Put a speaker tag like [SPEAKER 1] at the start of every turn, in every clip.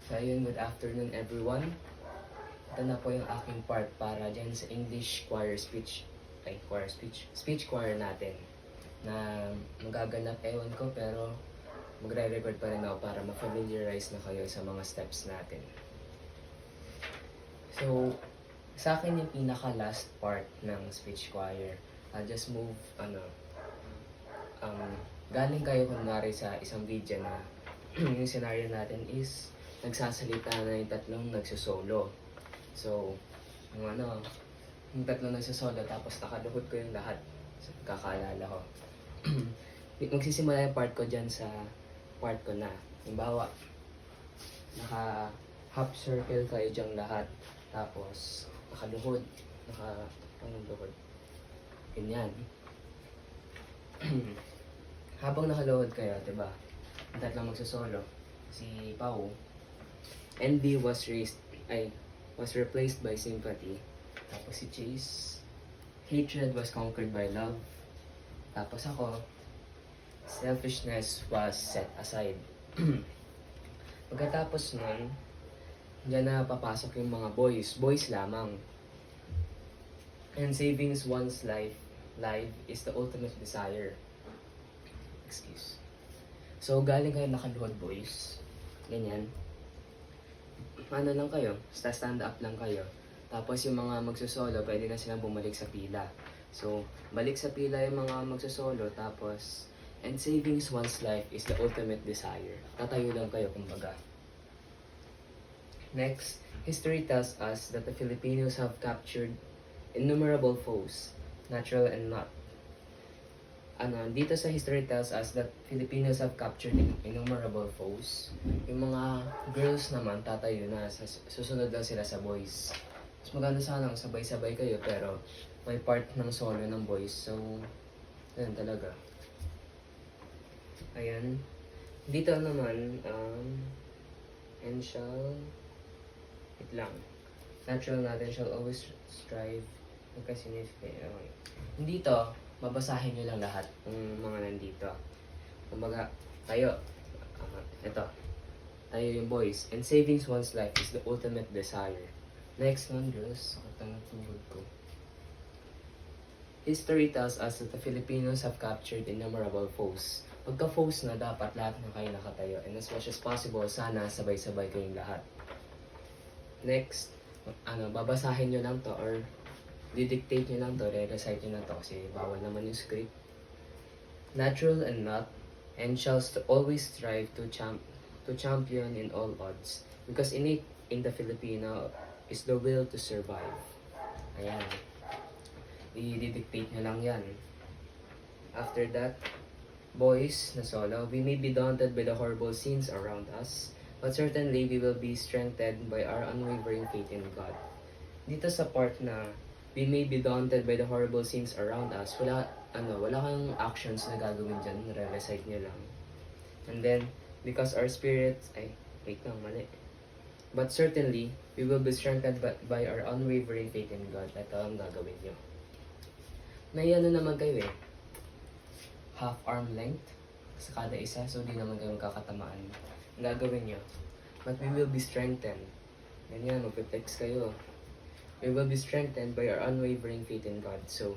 [SPEAKER 1] So ayun, good afternoon everyone. Ito na po yung aking part para dyan sa English choir speech. Speech choir natin. Na magaganap ewan ko pero magre-record pa rin ako para ma-familiarize na kayo sa mga steps natin. So, sa akin yung pinaka-last part ng speech choir. I'll just move, galing kayo kunwari sa isang video na yung scenario natin is nagsasalita na yung tatlong nagsusolo. So, yung tatlong nagsusolo tapos nakaluhod ko yung lahat. So, kakaalala ko. Magsisimula yung part ko dyan sa part ko na. Halimbawa, naka half circle kayo dyan lahat. Tapos, nakaluhod. Anong luhod? Ganyan. Habang nakaluhod kayo, diba? Ang tatlong magsusolo. Si Pau. Envy was replaced by sympathy. Tapos si Chase. Hatred was conquered by love. Tapos ako. Selfishness was set aside. Pagkatapos nun, dyan na papasok yung mga boys. Boys lamang. And saving one's life is the ultimate desire. Excuse. So, galing kayo nakaluhod, boys. Ganyan. Ano lang kayo, stand up lang kayo. Tapos yung mga magsusolo, pwede na silang bumalik sa pila. So, balik sa pila yung mga magsusolo, tapos, and saving one's life is the ultimate desire. Tatayo lang kayo, kumbaga. Next, history tells us that the Filipinos have captured innumerable foes, natural and not. Dito sa history tells us that Filipinos have captured innumerable foes. Yung mga girls naman, tatayo na, susunod lang sila sa boys. Mas maganda sana kung sabay-sabay kayo, pero may part ng solo ng boys. So, yan talaga. Ayan. Dito naman, and shall, wait lang. Natural natin shall always strive. Okay. Dito, babasahin nyo lang lahat ng mga nandito. Kumbaga, tayo yung boys. And saving one's life is the ultimate desire. Next one, girls. Sakit ang tuhod ko. History tells us that the Filipinos have captured innumerable foes. Pagka foes na, dapat lahat na kayo nakatayo. And as much as possible, sana sabay-sabay kayong lahat. Next, babasahin nyo lang to or didictate nyo lang to, re-recite nyo na to kasi bawal naman yung script. Natural and not, and shall always strive to champion in all odds. Because innate in the Filipino is the will to survive. Ayan. I-didictate nyo lang yan. After that, boys na solo, we may be daunted by the horrible scenes around us, but certainly we will be strengthened by our unwavering faith in God. Dito sa part na we may be daunted by the horrible scenes around us, wala kang actions na gagawin dyan, re-recite nyo lang. And then, because our spirits, but certainly, we will be strengthened by our unwavering faith in God. Ito ang gagawin nyo. May naman kayo half arm length sa kada isa, so di naman kayo kakatamaan. Ang gagawin nyo. But we will be strengthened. Ganyan, mag-flex kayo. We will be strengthened by our unwavering faith in God. So,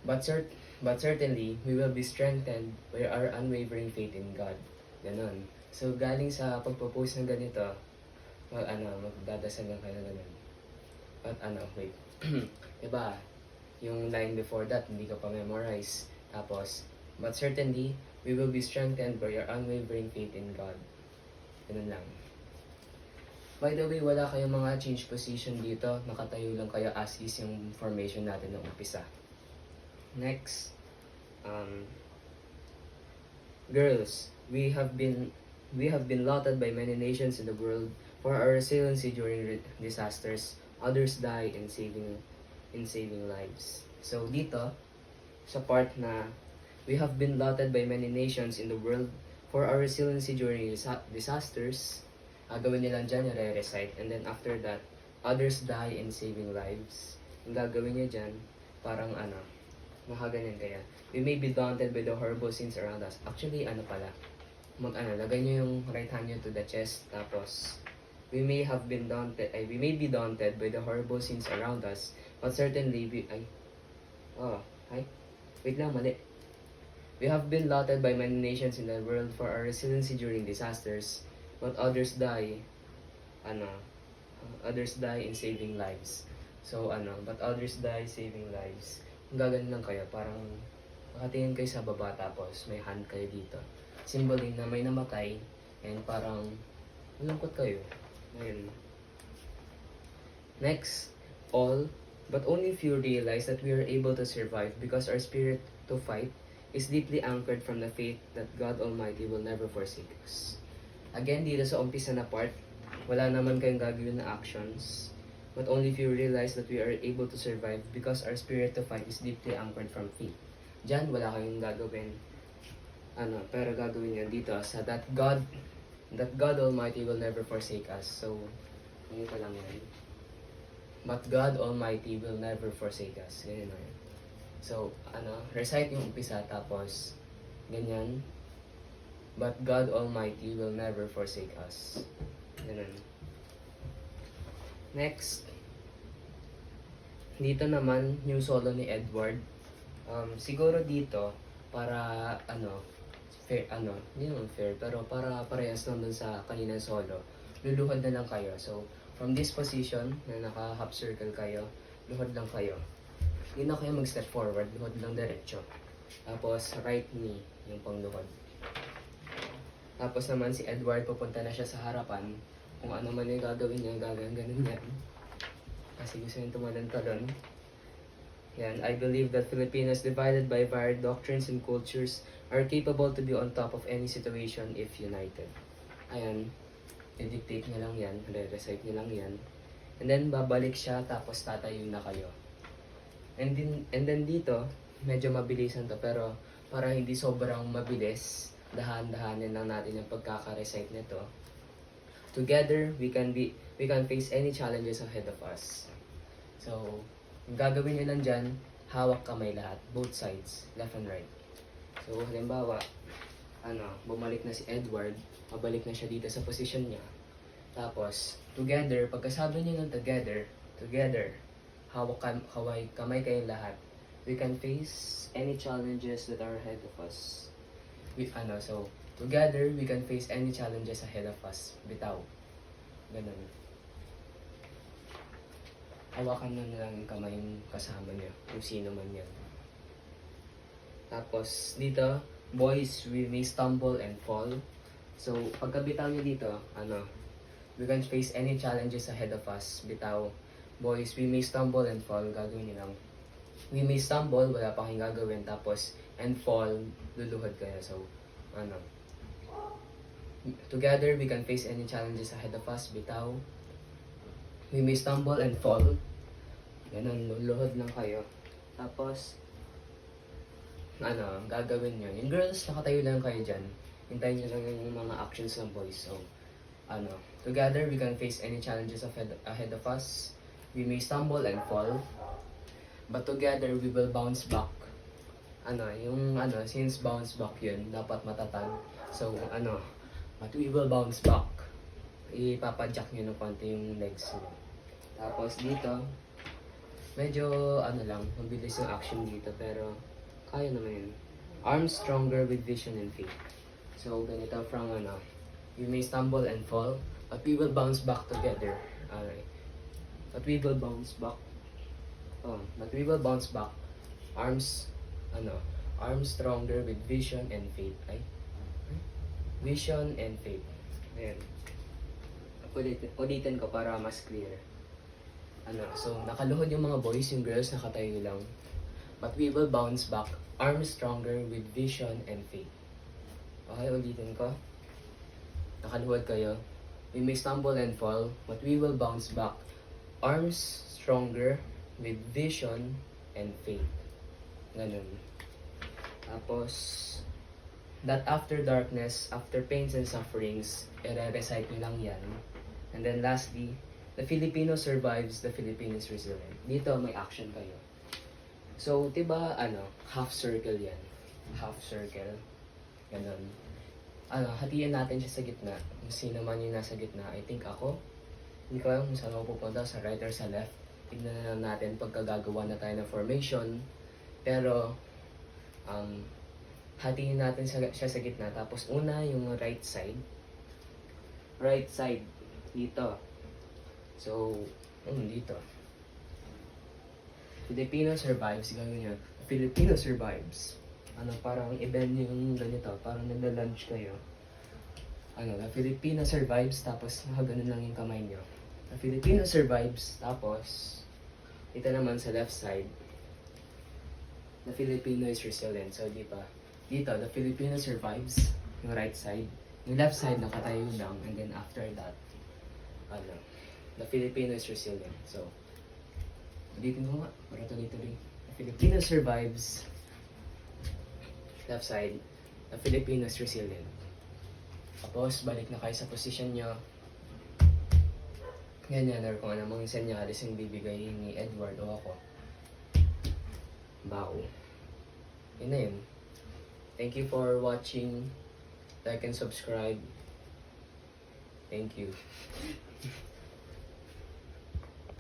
[SPEAKER 1] But certainly, we will be strengthened by our unwavering faith in God. Ganon. So, galing sa pagpo-post ng ganito, magdadasal lang kayo na ganun. But wait. Diba? Yung line before that, hindi ka pa memorize. Tapos, but certainly, we will be strengthened by our unwavering faith in God. Ganun lang. By the way, wala kayong mga change position dito. Nakatayo lang kayo as is yung formation natin ng umpisa. Next, girls, we have been lauded by many nations in the world for our resiliency during disasters. Others die in saving lives. So dito, sa part na we have been lauded by many nations in the world for our resiliency during disasters. Gawin nilang dyan, re-recite. And then after that, others die in saving lives. Ang gagawin niya dyan, parang Nakaganyan kaya. We may be daunted by the horrible scenes around us. Actually, ano pala, lagay nyo yung right hand nyo to the chest, tapos, we may be daunted by the horrible scenes around us, but certainly wait lang, mali. We have been lauded by many nations in the world for our resiliency during disasters, but others die in saving lives. So, but others die saving lives. Kung gaganon lang kayo, parang nakatingin kayo sa baba tapos may hand kayo dito. Symboling na may namatay and parang malungkot kayo. Ayun. Next, all, but only few realize that we are able to survive because our spirit to fight is deeply anchored from the faith that God Almighty will never forsake us. Again, dito sa umpisa na part, wala naman kayong gagawin na actions, but only few realize that we are able to survive because our spirit to fight is deeply anchored from faith. Diyan, wala kayong gagawin. Pero gagawin nyo dito sa that God Almighty will never forsake us. So, ganito lang yan. But God Almighty will never forsake us. Ganyan na yun. So, recite yung umpisa tapos, ganyan. But God Almighty will never forsake us. Ganun. Next, dito naman yung solo ni Edward. Siguro dito, para fair, hindi naman fair, pero para parehas lang dun sa kaninang solo, luluhod na lang kayo. So, from this position, na naka half circle kayo, luhod lang kayo. Hindi na kayo mag-step forward, luhod lang diretso. Tapos, right knee, yung pangluhod. Tapos naman si Edward, pupunta na siya sa harapan. Kung ano man yung gagawin niya, ganun yan. Kasi gusto niya tumalon-talon. Yan, I believe that Filipinos divided by varied doctrines and cultures are capable to be on top of any situation if united. Ayan, i-dictate niya lang yan, re-recite niya lang yan. And then, babalik siya, tapos tatayo na kayo. And then dito, medyo mabilisan to, pero para hindi sobrang mabilis, dahan-dahanin lang natin yung pagkaka-recite nito. Together, we can face any challenges ahead of us. So, yung gagawin nyo lang dyan, hawak kamay lahat, both sides, left and right. So, halimbawa, bumalik na si Edward, mabalik na siya dito sa position niya. Tapos, together, pagkasabi niyo ng together, hawak kamay kayong lahat. We can face any challenges that are ahead of us. So, together, we can face any challenges ahead of us. Bitaw. Ganun. Hawakan na lang yung kamay yung kasama niyo, kung sino man yan. Tapos, dito, boys, we may stumble and fall. So, pagkabitaw niyo dito, we can face any challenges ahead of us. Bitaw. Boys, we may stumble and fall. Gagawin niyo lang. We may stumble, wala pa kayong gagawin. Tapos, and fall, luluhod kayo. So, together, we can face any challenges ahead of us. Bitaw. We may stumble and fall. Ganun, luluhod lang kayo. Tapos, gagawin nyo. Yung girls, nakatayo lang kayo dyan. Hintayin nyo lang yung mga actions ng boys. So, together, we can face any challenges ahead of us. We may stumble and fall. But together, we will bounce back. Since bounce back yun, dapat matatag. So, but we will bounce back. Ipapadyak nyo ng konti yung legs nyo. Tapos dito, medyo mabilis yung action dito, pero kaya naman yun. Arms stronger with vision and faith. So, ganito from we may stumble and fall, but we will bounce back together. Alright. But we will bounce back. But we will bounce back. Arms stronger with vision and faith. Vision and faith. Ayan. Ulitin ko para mas clear. So, nakaluhod yung mga boys, yung girls nakatayo lang. But we will bounce back, arms stronger with vision and faith. Okay, ulitin ko. Nakaluhod kayo. We may stumble and fall, but we will bounce back, arms stronger with vision and faith. Ganun. Tapos, that after darkness, after pains and sufferings, i-recite nyo lang yan. And then lastly, the Filipino survives, the Filipino is resilient. Dito may action kayo. So, 'di ba half circle 'yan. Half circle. Ganun. Hatiin natin siya sa gitna. Kung sino man yung nasa gitna, I think ako. Hindi ko alam kung saan ako pupunta, sa right or sa left. Tignan na lang natin pagka gagawa na tayo ng formation. Pero, hatiin natin siya sa gitna. Tapos una, yung right side. Right side. Dito. So, dito. Filipino survives. Gawin nyo. Filipino survives. Parang i-bend yung ganito. Parang nagla-lunge kayo. The Filipino survives. Tapos, nakaganon lang yung kamay nyo. The Filipino survives. Tapos, ito naman sa left side. The Filipino is resilient. So, di ba? Dito, the Filipino survives. Yung right side. Yung left side, nakatayo lang. And then after that, the Filipino is resilient. So, ulitin ko nga. Para tuloy-tuloy. The Filipino survives. Left side, the Filipino is resilient. Tapos, balik na kayo sa position nyo. Ganyan, or kung anong senyalis yung bibigay ni Edward o ako. Bao. Yun na yun. Thank you for watching. Like and subscribe. Thank you.